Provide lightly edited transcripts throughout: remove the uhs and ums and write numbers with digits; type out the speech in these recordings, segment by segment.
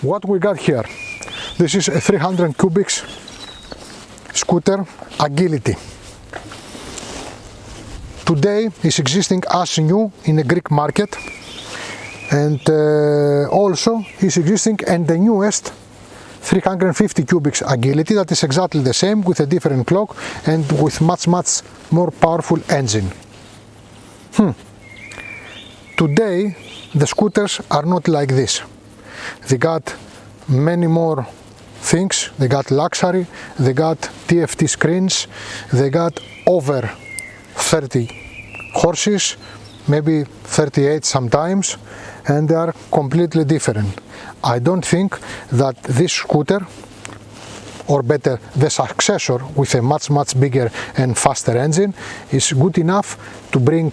what we got here. This is a 300 cubics scooter Agility. Today is existing as new in the Greek market, and also is existing in the newest 350 cubics Agility that is exactly the same with a different clock and with much more powerful engine. Today the scooters are not like this. They got many more things. They got luxury, they got TFT screens, they got over 30 horses, maybe 38 sometimes, and they are completely different. I don't think that this scooter, or better the successor with a much bigger and faster engine, is good enough to bring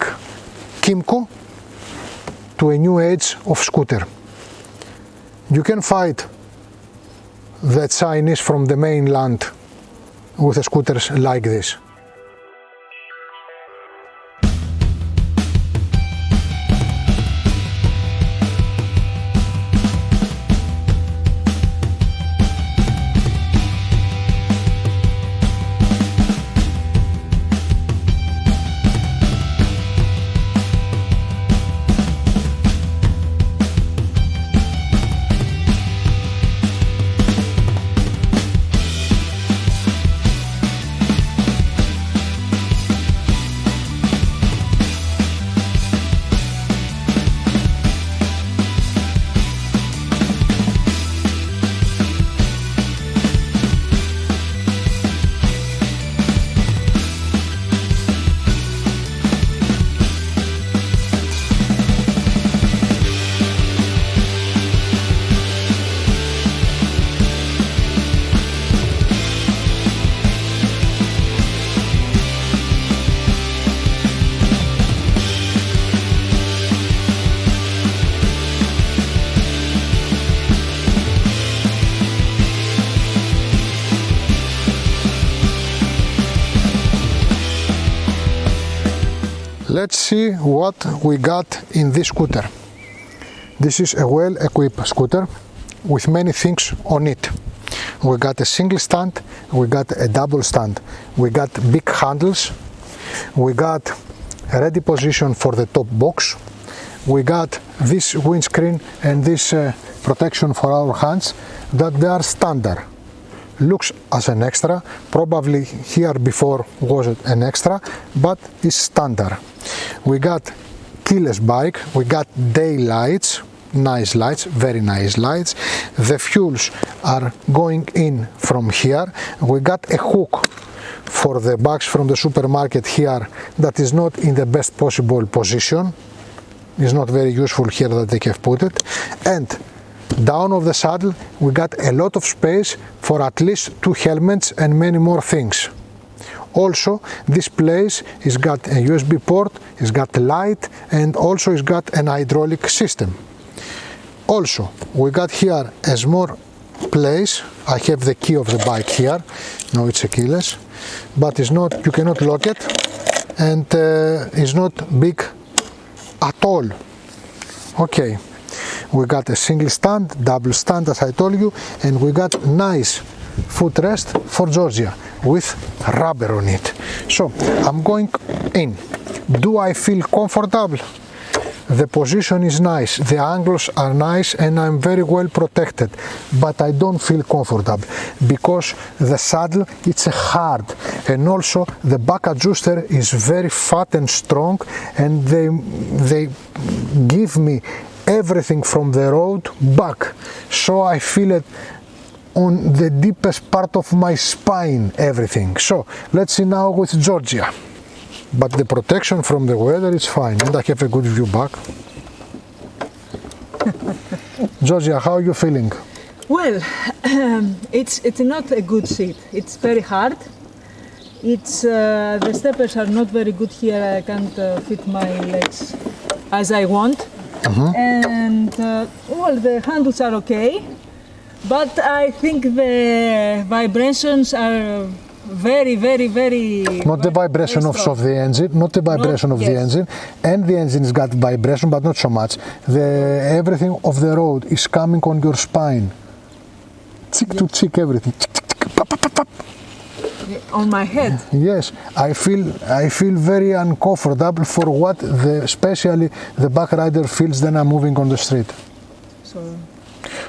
Kymco to a new age of scooter. You can fight the Chinese from the mainland with scooters like this. Let's see what we got in this scooter. This is a well-equipped scooter with many things on it. We got a single stand, we got a double stand, we got big handles, we got a ready position for the top box, we got this windscreen and this protection for our hands that they are standard. Looks as an extra, probably here before wasn't an extra, but it's standard. We got keyless bike, we got daylights, nice lights, very nice lights. The fuels are going in from here. We got a hook for the bags from the supermarket here that is not in the best possible position. It's not very useful here that they have put it. And down of the saddle we got a lot of space for at least 2 helmets and many more things. Also this place is got a USB port, it's got a light, and also it's got an hydraulic system. Also we got here a small place. I have the key of the bike here. No, it's a keyless, but it's not, you cannot lock it, and it's not big at all. Okay, we got a single stand, double stand as I told you, and we got nice footrest for Georgia with rubber on it. So I'm going in. Do I feel comfortable? The position is nice, the angles are nice, and I'm very well protected, but I don't feel comfortable because the saddle, it's hard, and also the back adjuster is very fat and strong, and they give me everything from the road back, so I feel it on the deepest part of my spine, everything. So let's see now with Georgia. But the protection from the weather is fine, and I have a good view back. Georgia, how are you feeling? Well, it's not a good seat. It's very hard. It's the steppers are not very good here. I can't fit my legs as I want. And well, the handles are okay, but I think the vibrations are very, very, very. Not the vibration very of strong. the engine, not the vibration of the yes. engine, and the engine's got vibration, but not so much. Everything of the road is coming on your spine. Cheek to cheek, everything. On my head. Yes, I feel very uncomfortable for what especially the back rider feels when I'm moving on the street.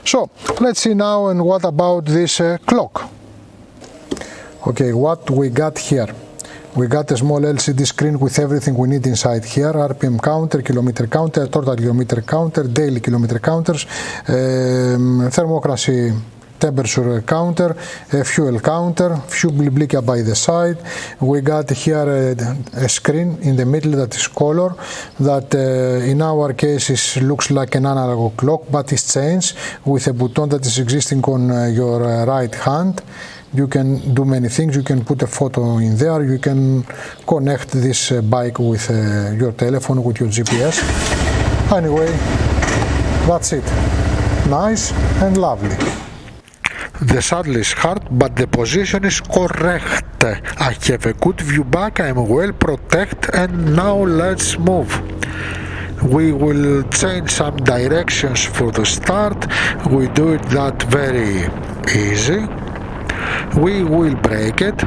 So let's see now, and what about this clock? Okay, what we got here? We got a small LCD screen with everything we need inside here: RPM counter, kilometer counter, total kilometer counter, daily kilometer counters, thermocracy temperature counter, fuel counter, few bliblikia by the side. We got here a screen in the middle that is color, that in our case looks like an analog clock, but it's changed with a button that is existing on your right hand. You can do many things. You can put a photo in there. You can connect this bike with your telephone, with your GPS. Anyway, that's it. Nice and lovely. The saddle is hard, but the position is correct. I have a good view back, I am well protected, and now let's move. We will change some directions for the start. We do it that very easy. We will break it.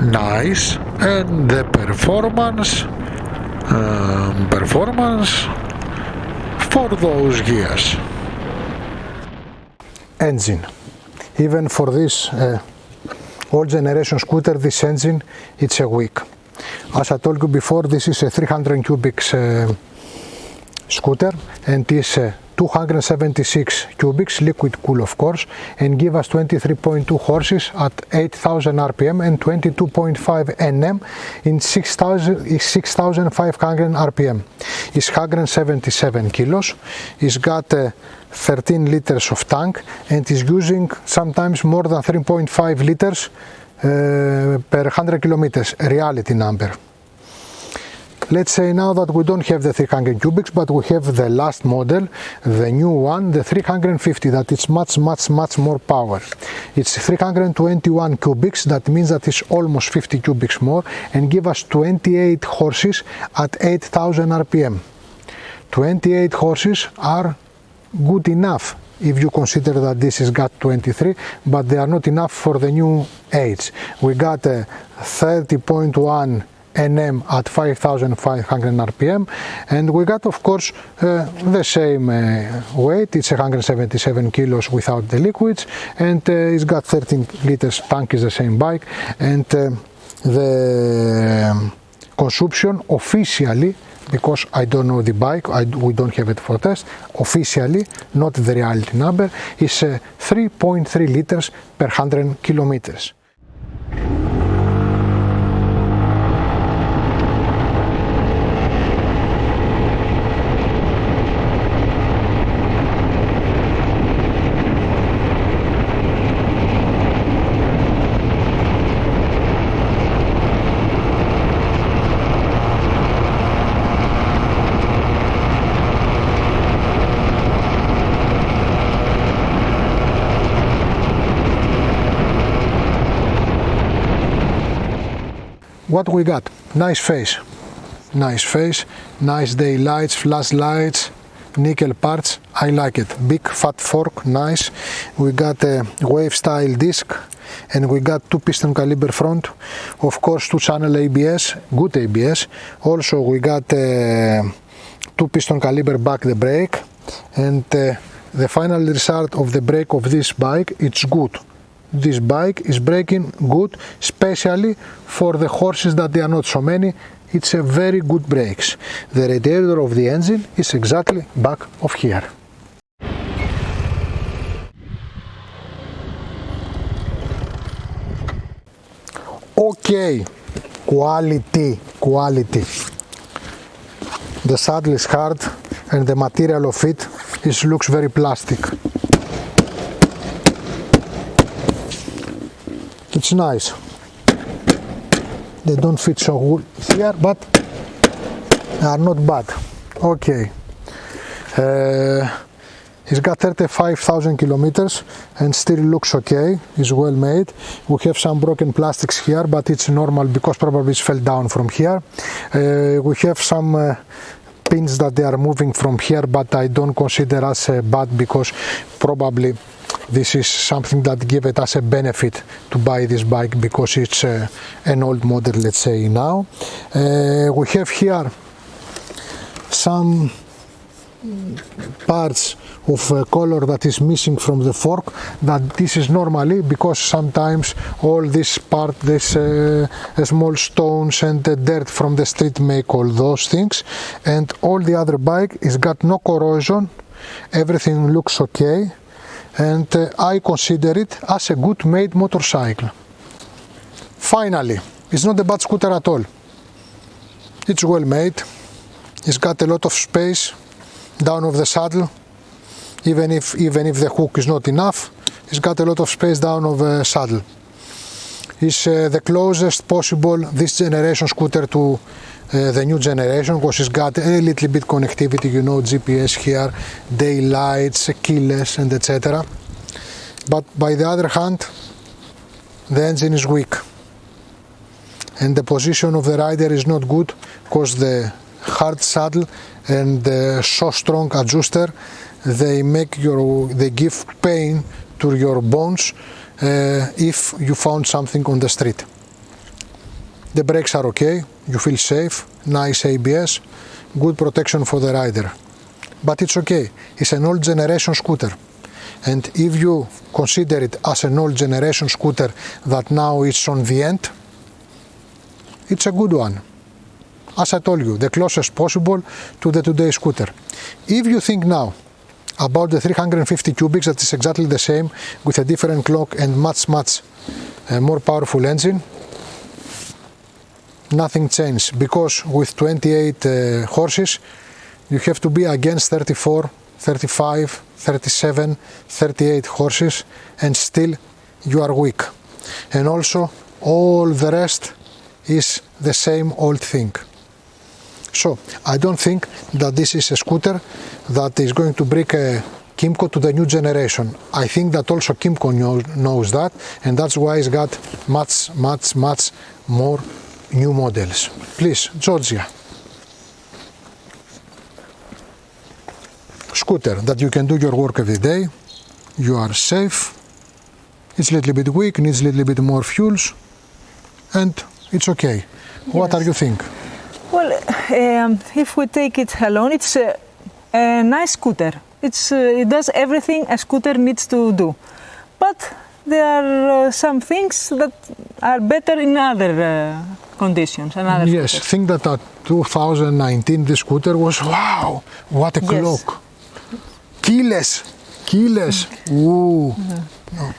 Nice. And the performance for those gears. Engine. Even for this old generation scooter, this engine, it's a weak. As I told you before, this is a 300 cubics scooter, and is 276 cubics, liquid cool of course, and give us 23.2 horses at 8,000 RPM and 22.5 Nm in 6,500 RPM. It's 177 kilos. It's got 13 liters of tank, and is using sometimes more than 3.5 liters per 100 kilometers, reality number. Let's say now that we don't have the 300 cubics, but we have the last model, the new one, the 350, that it's much more power. It's 321 cubics, that means that it's almost 50 cubics more, and give us 28 horses at 8,000 RPM. 28 horses are good enough if you consider that this has got 23, but they are not enough for the new age. We got a 30.1 Nm at 5,500 RPM, and we got of course the same weight. It's 177 kilos without the liquids, and it's got 13 liters tank, is the same bike, and the consumption officially, because I don't know the bike, we don't have it for test, officially, not the reality number, is 3.3 liters per 100 kilometers. What we got? Nice face, nice day lights, flash lights, nickel parts. I like it. Big fat fork, nice. We got a wave style disc, and we got 2 piston caliber front, of course 2 channel ABS, good ABS. Also we got 2 piston caliber back the brake, and the final result of the brake of this bike, it's good. This bike is braking good, especially for the horses that they are not so many. It's a very good brakes. The radiator of the engine is exactly back of here. Okay, quality. The saddle is hard, and the material of it looks very plastic. It's nice. They don't fit so good here, but they are not bad. Okay. It's got 35,000 kilometers and still looks okay. It's well made. We have some broken plastics here, but it's normal because probably it fell down from here. We have some pins that they are moving from here, but I don't consider as bad because probably this is something that gave it as a benefit to buy this bike because it's an old model, let's say now. We have here some parts of color that is missing from the fork, that this is normally because sometimes all this part, this small stones and the dirt from the street make all those things, and all the other bike is got no corrosion, everything looks okay, and I consider it as a good made motorcycle. Finally, it's not a bad scooter at all. It's well made, it's got a lot of space down of the saddle, even if the hook is not enough, it's got a lot of space down of the saddle. It's the closest possible this generation scooter to the new generation, because it's got a little bit connectivity, you know, GPS here, daylights, keyless and etc. But by the other hand, the engine is weak and the position of the rider is not good because the hard saddle and the so strong adjuster, they give pain to your bones if you found something on the street. The brakes are okay, you feel safe, nice ABS, good protection for the rider. But it's okay, it's an old generation scooter. And if you consider it as an old generation scooter that now it's on the end, it's a good one. As I told you, the closest possible to the today's scooter. If you think now about the 350 cubics, that is exactly the same with a different clock and much more powerful engine, nothing changed, because with 28 horses you have to be against 34, 35, 37, 38 horses and still you are weak. And also all the rest is the same old thing. So I don't think that this is a scooter that is going to bring Kymco to the new generation. I think that also Kymco knows that, and that's why it's got much more new models. Please, Georgia. Scooter that you can do your work every day, you are safe, it's a little bit weak, needs a little bit more fuels, and it's okay. Yes. What are you think? Well, if we take it alone, it's a nice scooter. It does everything a scooter needs to do. But there are some things that are better in other conditions. Yes, scooters. Think that at 2019 this scooter was, wow, what a clock. Keyless. Ooh. No.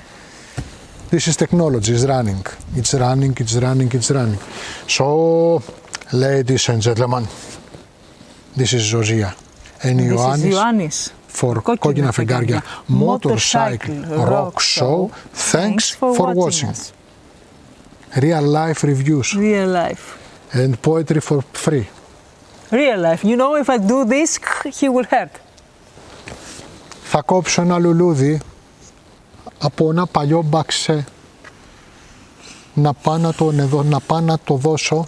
This is technology, it's running. So, ladies and gentlemen, this is Zozia and Ioannis for Κόκκινα Φεγγάρια Motorcycle Rock Show. Thanks for watching us. Real life reviews. Real life. And poetry for free. Real life. You know, if I do this, he will hurt. Θα κόψω ένα λουλούδι από ένα παλιό μπαξέ. Να πάω να το δώσω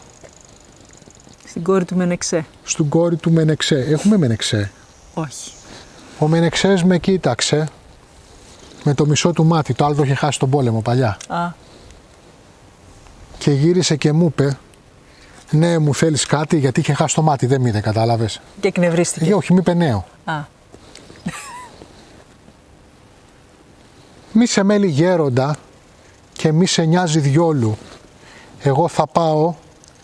στην κόρη του Μενεξέ. Στην κόρη του Μενεξέ. Έχουμε Μενεξέ? Όχι. Ο Μενεξές με κοίταξε με το μισό του μάτι. Το άλλο το είχε χάσει τον πόλεμο παλιά. Και γύρισε και μου είπε, ναι, μου θέλεις κάτι, γιατί είχε χάσει το μάτι. Δεν μ' είδε, κατάλαβες. Και εκνευρίστηκε. Όχι, μη είπε νέο. Μη σε μέλει γέροντα και μη σε νοιάζει διόλου. Εγώ θα πάω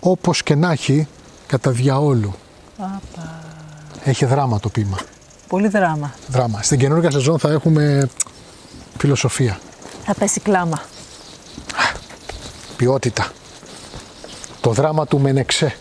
όπως και να έχει κατά διαόλου. Έχει δράμα το ποίημα. Πολύ δράμα. Στην καινούργια σεζόν θα έχουμε φιλοσοφία. Θα πέσει κλάμα. Ποιότητα. Το δράμα του Μενεξέ.